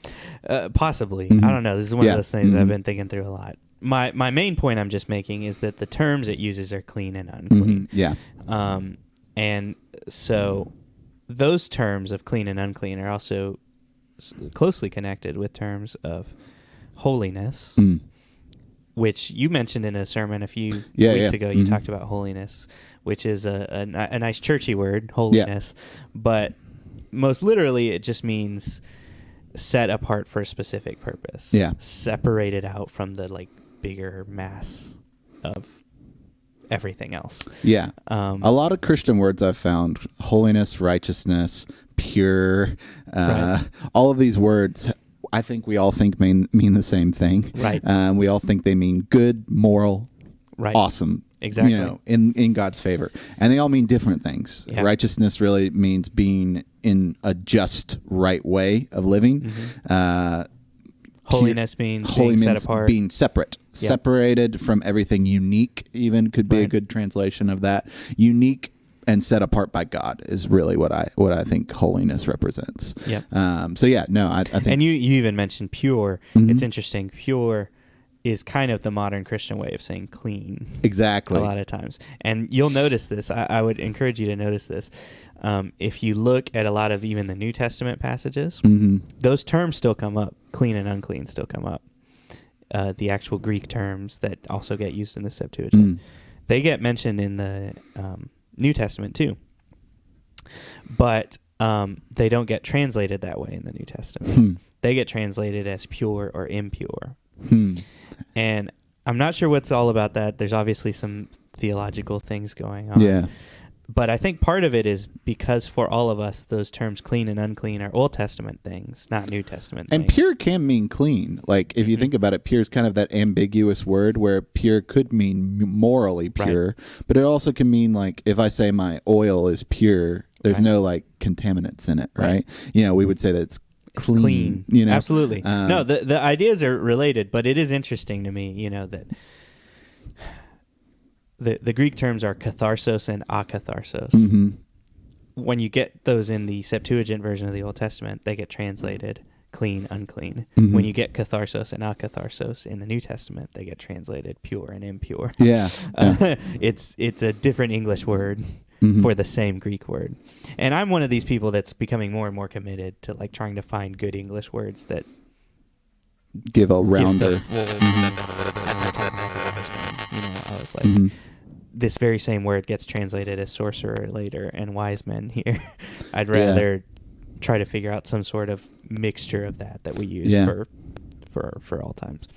Possibly. I don't know. This is one of those things I've been thinking through a lot. My main point I'm just making is that the terms it uses are clean and unclean. And so those terms of clean and unclean are also closely connected with terms of holiness, which you mentioned in a sermon a few Yeah, weeks yeah. ago. You talked about holiness, which is a nice churchy word, holiness. But most literally, it just means set apart for a specific purpose. Yeah. Separated out from the like bigger mass of everything else. Yeah. A lot of Christian words I've found, holiness, righteousness, pure, all of these words, I think we all think mean the same thing. Right. We all think they mean good, moral, awesome. Exactly. You know, in God's favor. And they all mean different things. Yeah. Righteousness really means being in a just, right way of living. Mm-hmm. Holiness means being set apart. Being separate. Yep. Separated from everything. Unique even could be a good translation of that. Unique and set apart by God is really what I think holiness represents. Yep. So yeah, no, I think. And you even mentioned pure. Mm-hmm. It's interesting. Pure is kind of the modern Christian way of saying clean. Exactly. A lot of times. And you'll notice this. I would encourage you to notice this. If you look at a lot of even the New Testament passages, those terms still come up. Clean and unclean still come up. The actual Greek terms that also get used in the Septuagint. They get mentioned in the New Testament too. But they don't get translated that way in the New Testament. They get translated as pure or impure. And I'm not sure what's all about that. There's obviously some theological things going on. Yeah. But I think part of it is because for all of us, those terms clean and unclean are Old Testament things, not New Testament things. And pure can mean clean. Like, if you think about it, pure is kind of that ambiguous word where pure could mean morally pure, but it also can mean, like, if I say my oil is pure, there's no, like, contaminants in it, right? You know, we would say that it's clean. You know? Absolutely. No, the ideas are related, but it is interesting to me, you know, that the Greek terms are katharsos and akatharsos. When you get those in the Septuagint version of the Old Testament, they get translated clean, unclean. When you get katharsos and akatharsos in the New Testament, they get translated pure and impure. Yeah. It's a different English word for the same Greek word. And I'm one of these people that's becoming more and more committed to like trying to find good English words that give a rounder. You know, I was like, this very same word gets translated as sorcerer later and wise men here. I'd rather try to figure out some sort of mixture of that we use for all times.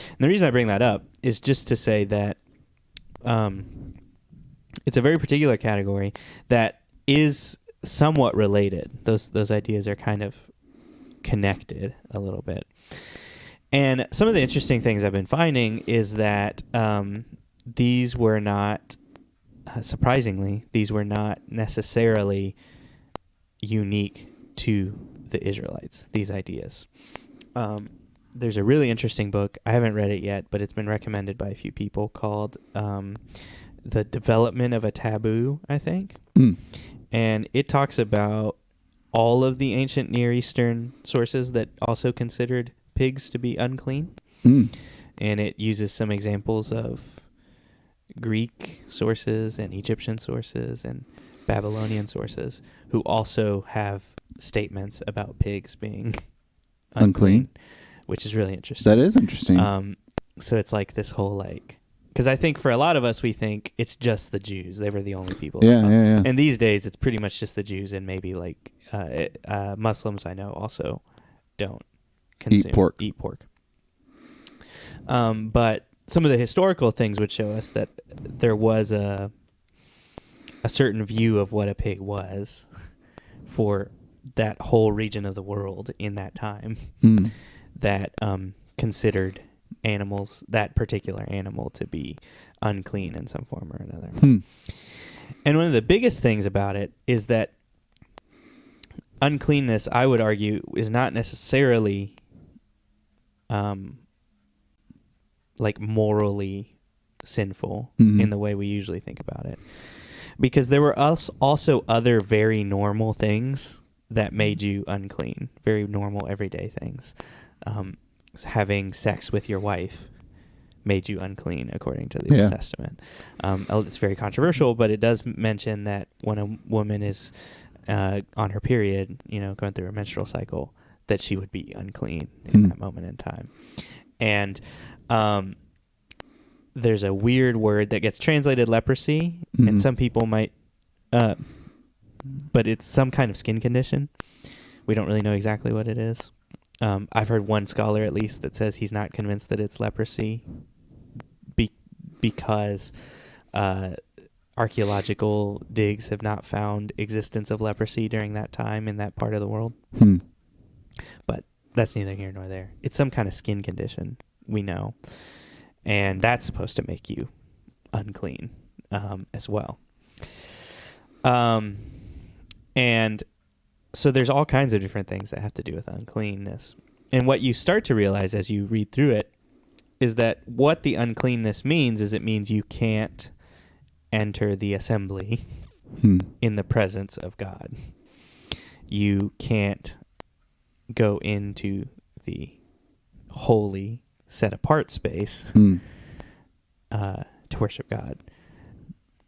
And the reason I bring that up is just to say that it's a very particular category that is somewhat related. Those ideas are kind of connected a little bit. And some of the interesting things I've been finding is that these were not, surprisingly, these were not necessarily unique to the Israelites, these ideas. There's a really interesting book. I haven't read it yet, but it's been recommended by a few people called The Development of a Taboo, I think. And it talks about all of the ancient Near Eastern sources that also considered pigs to be unclean. And it uses some examples of Greek sources and Egyptian sources and Babylonian sources who also have statements about pigs being unclean, which is really interesting. That is interesting. So it's like this whole like, because I think for a lot of us, we think it's just the Jews. They were the only people. Yeah. And these days, it's pretty much just the Jews and maybe like Muslims I know also don't eat pork. But some of the historical things would show us that there was a certain view of what a pig was for that whole region of the world in that time that considered animals, that particular animal, to be unclean in some form or another. And one of the biggest things about it is that uncleanness, I would argue, is not necessarily like morally sinful in the way we usually think about it. Because there were also other very normal things that made you unclean, very normal everyday things. Having sex with your wife made you unclean, according to the Old Testament. It's very controversial, but it does mention that when a woman is on her period, you know, going through her menstrual cycle, that she would be unclean in that moment in time. And there's a weird word that gets translated leprosy, and some people might, but it's some kind of skin condition. We don't really know exactly what it is. I've heard one scholar at least that says he's not convinced that it's leprosy because archaeological digs have not found existence of leprosy during that time in that part of the world. But that's neither here nor there. It's some kind of skin condition, we know. And that's supposed to make you unclean as well. And so there's all kinds of different things that have to do with uncleanness. And what you start to realize as you read through it is that what the uncleanness means is it means you can't enter the assembly in the presence of God. You can't go into the holy, set-apart space to worship God.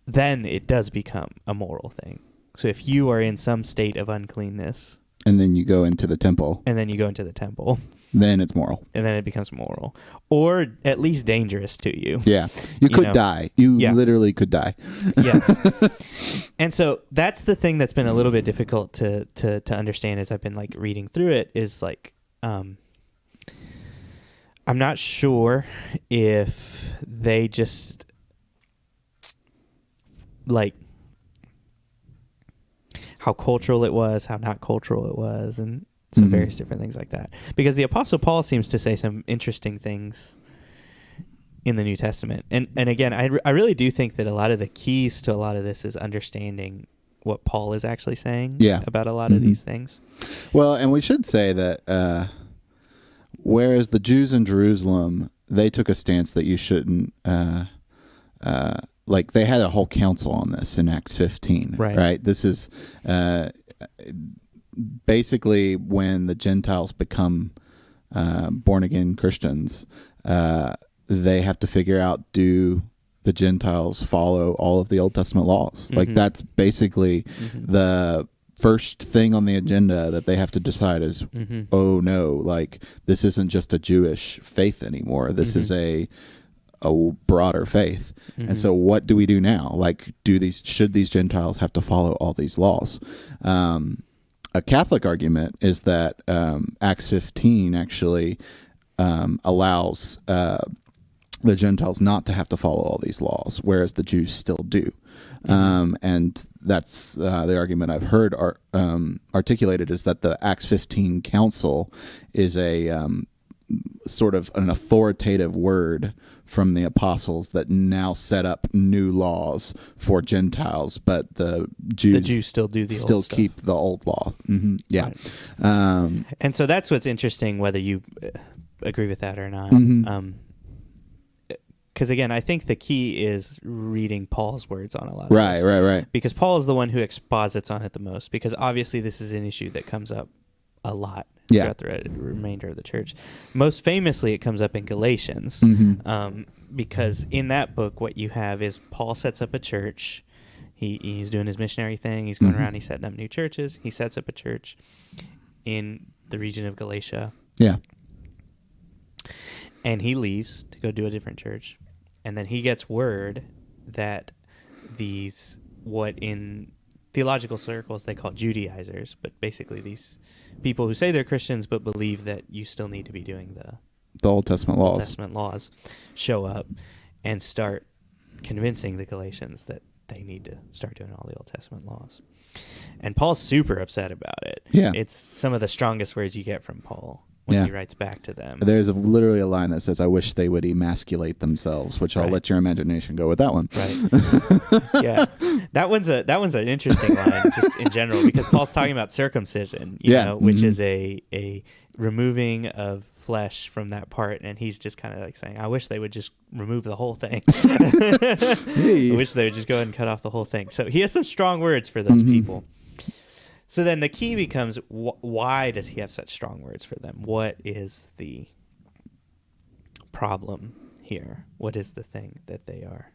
Then it does become a moral thing. So if you are in some state of uncleanness... And then you go into the temple. Then it's moral. And then it becomes moral. Or at least dangerous to you. Yeah. You could die. You literally could die. Yes. And so that's the thing that's been a little bit difficult to understand as I've been like reading through it is like, I'm not sure if they just like how cultural it was, how not cultural it was, and some various different things like that. Because the Apostle Paul seems to say some interesting things in the New Testament. And again, I really do think that a lot of the keys to a lot of this is understanding what Paul is actually saying about a lot of these things. Well, and we should say that whereas the Jews in Jerusalem, they took a stance that you shouldn't... like they had a whole council on this in Acts 15, right? This is basically when the Gentiles become born again Christians, they have to figure out, do the Gentiles follow all of the Old Testament laws? Like that's basically the first thing on the agenda that they have to decide is, oh no, like this isn't just a Jewish faith anymore. This is a broader faith. And so what do we do now? Like, should these Gentiles have to follow all these laws? A Catholic argument is that Acts 15 actually allows the Gentiles not to have to follow all these laws, whereas the Jews still do. And that's the argument I've heard articulated, is that the Acts 15 council is a sort of an authoritative word from the apostles that now set up new laws for Gentiles, but the Jews still do the still old stuff. keep the old law. Yeah. Right. And so that's what's interesting, whether you agree with that or not. Because again, I think the key is reading Paul's words on a lot of this. Right. Because Paul is the one who exposits on it the most, because obviously this is an issue that comes up a lot throughout the remainder of the church. Most famously, it comes up in Galatians, because in that book, what you have is Paul sets up a church. He's doing his missionary thing. He's going around. He's setting up new churches. He sets up a church in the region of Galatia. Yeah. And he leaves to go do a different church. And then he gets word that what in theological circles they call Judaizers, but basically these people who say they're Christians but believe that you still need to be doing the Old Testament laws show up and start convincing the Galatians that they need to start doing all the Old Testament laws. And Paul's super upset about it. Yeah. It's some of the strongest words you get from Paul when he writes back to them. There's literally a line that says, I wish they would emasculate themselves, which I'll let your imagination go with that one. Right. Yeah. That one's an interesting line just in general, because Paul's talking about circumcision, you know, which is a removing of flesh from that part, and he's just kind of like saying, I wish they would just remove the whole thing. I wish they would just go ahead and cut off the whole thing. So he has some strong words for those people. So then the key becomes, why does he have such strong words for them? What is the problem here? What is the thing that they are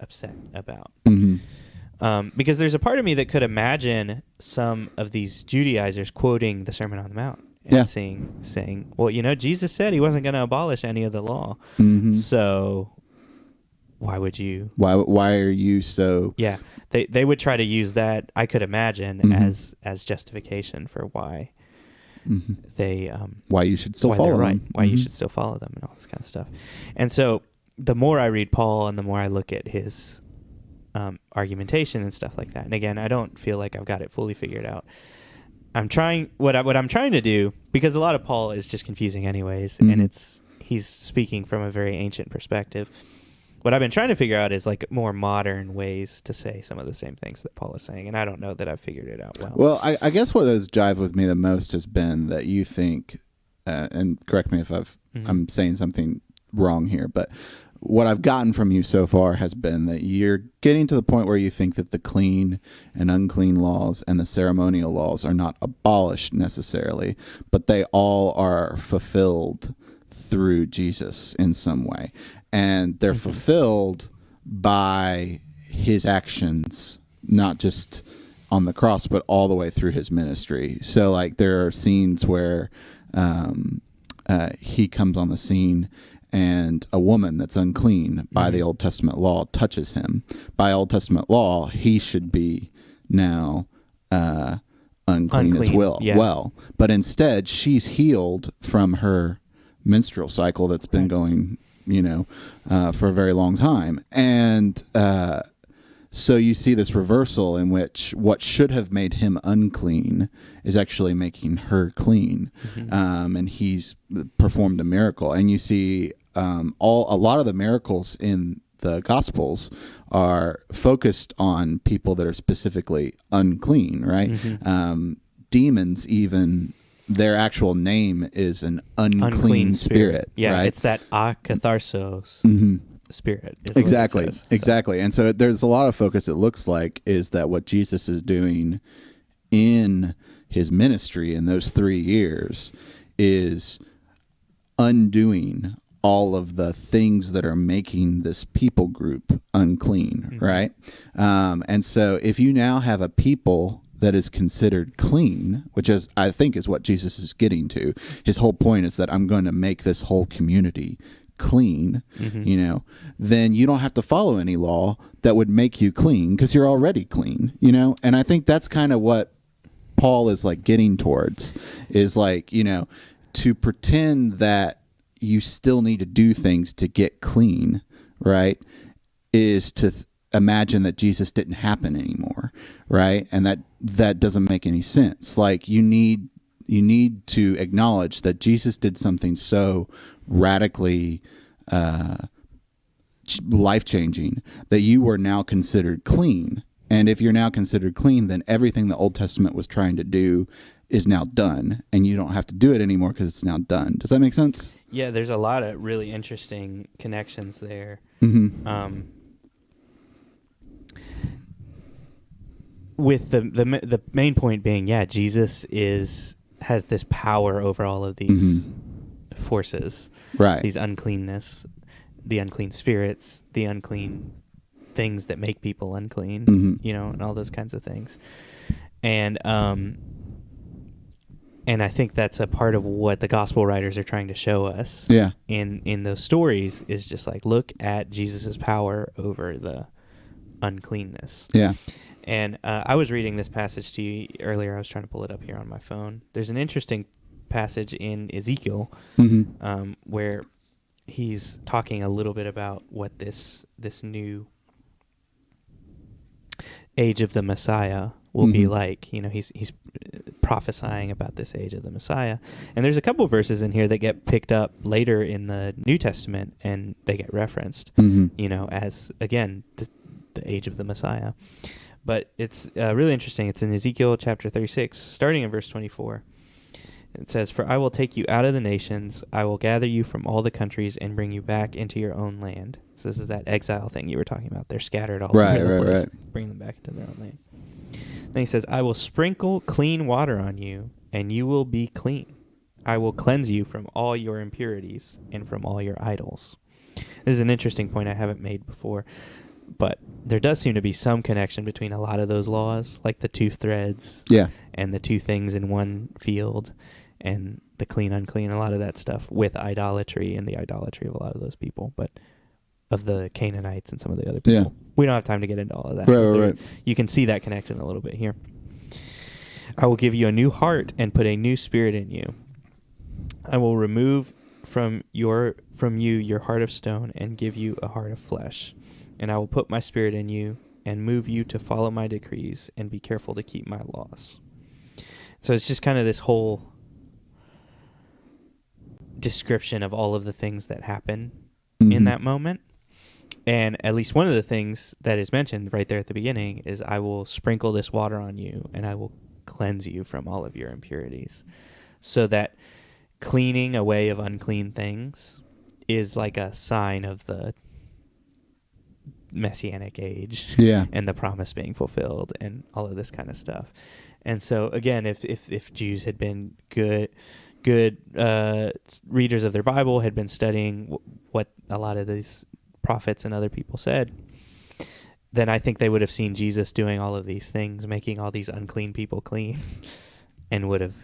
upset about? Because there's a part of me that could imagine some of these Judaizers quoting the Sermon on the Mount and saying, well, you know, Jesus said he wasn't going to abolish any of the law. So why would you? Why are you so? Yeah, they would try to use that, I could imagine, as justification for why they why you should still why follow they're right, them. why you should still follow them, and all this kind of stuff. And so the more I read Paul and the more I look at his argumentation and stuff like that, and again, I don't feel like I've got it fully figured out. I'm trying what I'm trying to do, because a lot of Paul is just confusing anyways, and he's speaking from a very ancient perspective. What I've been trying to figure out is like more modern ways to say some of the same things that Paul is saying, and I don't know that I've figured it out well. Well, I guess what has jived with me the most has been that you think, and correct me if I'm saying something wrong here, but what I've gotten from you so far has been that you're getting to the point where you think that the clean and unclean laws and the ceremonial laws are not abolished necessarily, but they all are fulfilled through Jesus in some way. And they're fulfilled by his actions, not just on the cross, but all the way through his ministry. So like there are scenes where he comes on the scene and a woman that's unclean by the Old Testament law touches him. By Old Testament law, he should be now unclean as well. Yeah. Well, but instead she's healed from her menstrual cycle that's been going, for a very long time. And so you see this reversal in which what should have made him unclean is actually making her clean. And he's performed a miracle. And you see a lot of the miracles in the Gospels are focused on people that are specifically unclean, right? Demons even... their actual name is an unclean spirit. Yeah, right? It's that akatharsos spirit. Exactly. And so there's a lot of focus, it looks like, is that what Jesus is doing in his ministry in those 3 years is undoing all of the things that are making this people group unclean, right? And so if you now have a people that is considered clean, which is, I think, is what Jesus is getting to. His whole point is that I'm going to make this whole community clean, then you don't have to follow any law that would make you clean because you're already clean, And I think that's kind of what Paul is like getting towards, is like, to pretend that you still need to do things to get clean, right, is to imagine that Jesus didn't happen anymore, right? And that doesn't make any sense. Like you need to acknowledge that Jesus did something so radically life-changing that you were now considered clean. And if you're now considered clean, then everything the Old Testament was trying to do is now done, and you don't have to do it anymore because it's now done. Does that make sense? Yeah, there's a lot of really interesting connections there. With the main point being, Jesus has this power over all of these forces, right? These uncleanness, the unclean spirits, the unclean things that make people unclean, and all those kinds of things. And I think that's a part of what the gospel writers are trying to show us. Yeah. In those stories is just like, look at Jesus's power over the uncleanness. Yeah. And I was reading this passage to you earlier. I was trying to pull it up here on my phone. There's an interesting passage in Ezekiel where he's talking a little bit about what this new age of the Messiah will be like. He's prophesying about this age of the Messiah. And there's a couple of verses in here that get picked up later in the New Testament, and they get referenced, as, again, the age of the Messiah. But it's really interesting. It's in Ezekiel chapter 36, starting in verse 24. It says, "For I will take you out of the nations, I will gather you from all the countries and bring you back into your own land." So this is that exile thing you were talking about. They're scattered all over the place. Right. Bring them back into their own land. Then he says, "I will sprinkle clean water on you, and you will be clean. I will cleanse you from all your impurities and from all your idols." This is an interesting point I haven't made before. But there does seem to be some connection between a lot of those laws, like the 2 threads and the 2 things in one field and the clean, unclean, a lot of that stuff with idolatry and the idolatry of a lot of those people. But of the Canaanites and some of the other people. Yeah. We don't have time to get into all of that. Right. You can see that connection a little bit here. I will give you a new heart and put a new spirit in you. I will remove from you your heart of stone and give you a heart of flesh. And I will put my spirit in you and move you to follow my decrees and be careful to keep my laws. So it's just kind of this whole description of all of the things that happen in that moment. And at least one of the things that is mentioned right there at the beginning is I will sprinkle this water on you and I will cleanse you from all of your impurities. So that cleaning away of unclean things is like a sign of the messianic age and the promise being fulfilled and all of this kind of stuff. And so again, if Jews had been good readers of their Bible, had been studying what a lot of these prophets and other people said, then I think they would have seen Jesus doing all of these things, making all these unclean people clean, and would have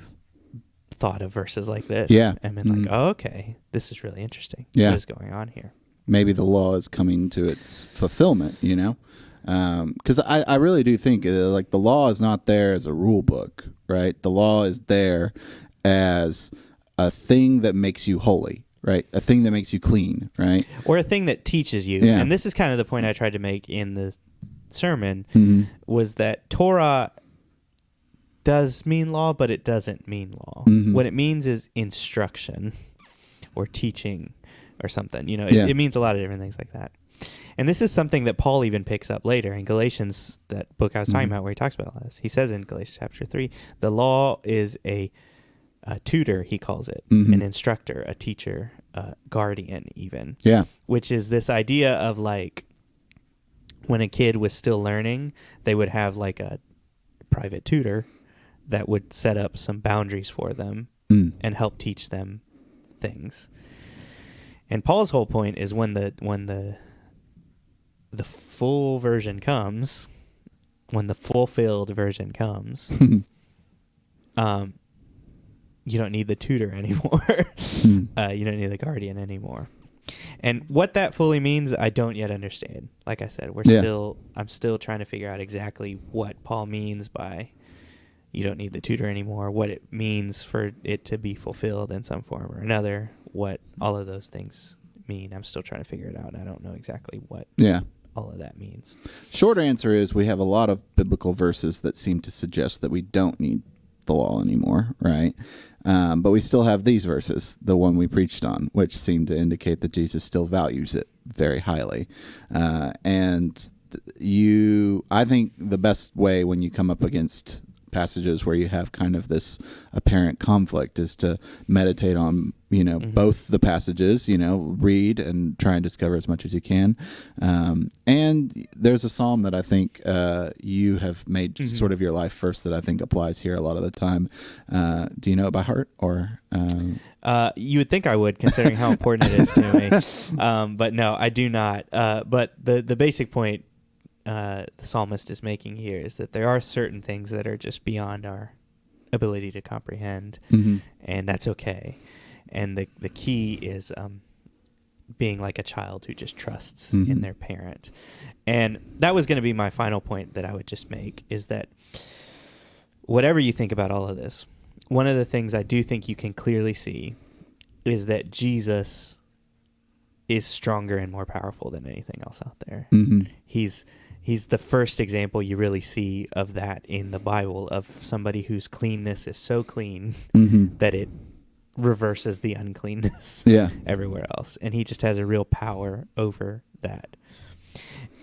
thought of verses like this and been like, oh, okay, this is really interesting. What is going on here? Maybe the law is coming to its fulfillment, you know? Because I really do think like the law is not there as a rule book, right? The law is there as a thing that makes you holy, right? A thing that makes you clean, right? Or a thing that teaches you. Yeah. And this is kind of the point I tried to make in the sermon, was that Torah does mean law, but it doesn't mean law. What it means is instruction or teaching or something. You know, it means a lot of different things like that. And this is something that Paul even picks up later in Galatians, that book I was talking about, where he talks about all this. He says in Galatians chapter 3, the law is a tutor, he calls it, an instructor, a teacher, a guardian even. Yeah. Which is this idea of like when a kid was still learning, they would have like a private tutor that would set up some boundaries for them and help teach them things. And Paul's whole point is when the full version comes, when the fulfilled version comes, you don't need the tutor anymore. You don't need the guardian anymore. And what that fully means, I don't yet understand. Like I said, I'm still trying to figure out exactly what Paul means by you don't need the tutor anymore, what it means for it to be fulfilled in some form or another, what all of those things mean. I'm still trying to figure it out, and I don't know exactly what all of that means. Short answer is we have a lot of biblical verses that seem to suggest that we don't need the law anymore, right? But we still have these verses, the one we preached on, which seem to indicate that Jesus still values it very highly. And I think the best way when you come up against passages where you have kind of this apparent conflict is to meditate on, both the passages, read and try and discover as much as you can. And there's a psalm that I think you have made sort of your life first that I think applies here a lot of the time. Do you know it by heart or? You would think I would, considering how important it is to me. But no, I do not. But the basic point the psalmist is making here is that there are certain things that are just beyond our ability to comprehend, and that's okay. And the key is being like a child who just trusts in their parent. And that was going to be my final point that I would just make, is that whatever you think about all of this, one of the things I do think you can clearly see is that Jesus is stronger and more powerful than anything else out there. He's the first example you really see of that in the Bible, of somebody whose cleanness is so clean that it reverses the uncleanness everywhere else. And he just has a real power over that.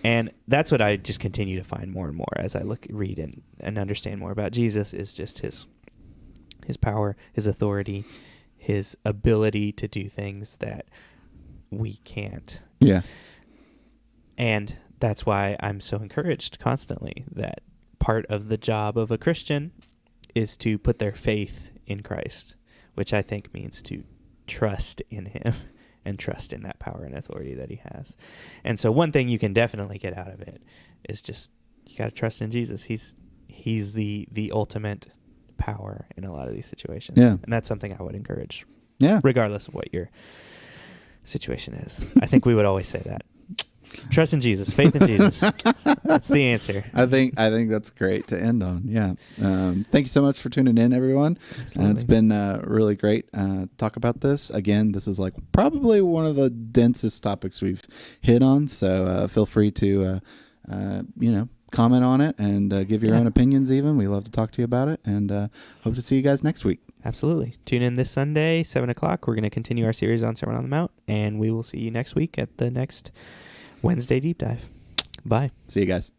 And that's what I just continue to find more and more as I read and understand more about Jesus, is just his power, his authority, his ability to do things that we can't. Yeah. And that's why I'm so encouraged constantly that part of the job of a Christian is to put their faith in Christ, which I think means to trust in him and trust in that power and authority that he has. And so one thing you can definitely get out of it is just you got to trust in Jesus. He's the ultimate power in a lot of these situations. Yeah. And that's something I would encourage. Yeah. Regardless of what your situation is. I think we would always say that. Trust in Jesus. Faith in Jesus. That's the answer. I think that's great to end on. Yeah. Thank you so much for tuning in, everyone. It's been really great talk about this. Again, this is like probably one of the densest topics we've hit on. So feel free to comment on it and give your own opinions. Even we love to talk to you about it, and hope to see you guys next week. Absolutely. Tune in this Sunday, 7:00. We're going to continue our series on Sermon on the Mount, and we will see you next week at the next Wednesday Deep Dive. Bye. See you guys.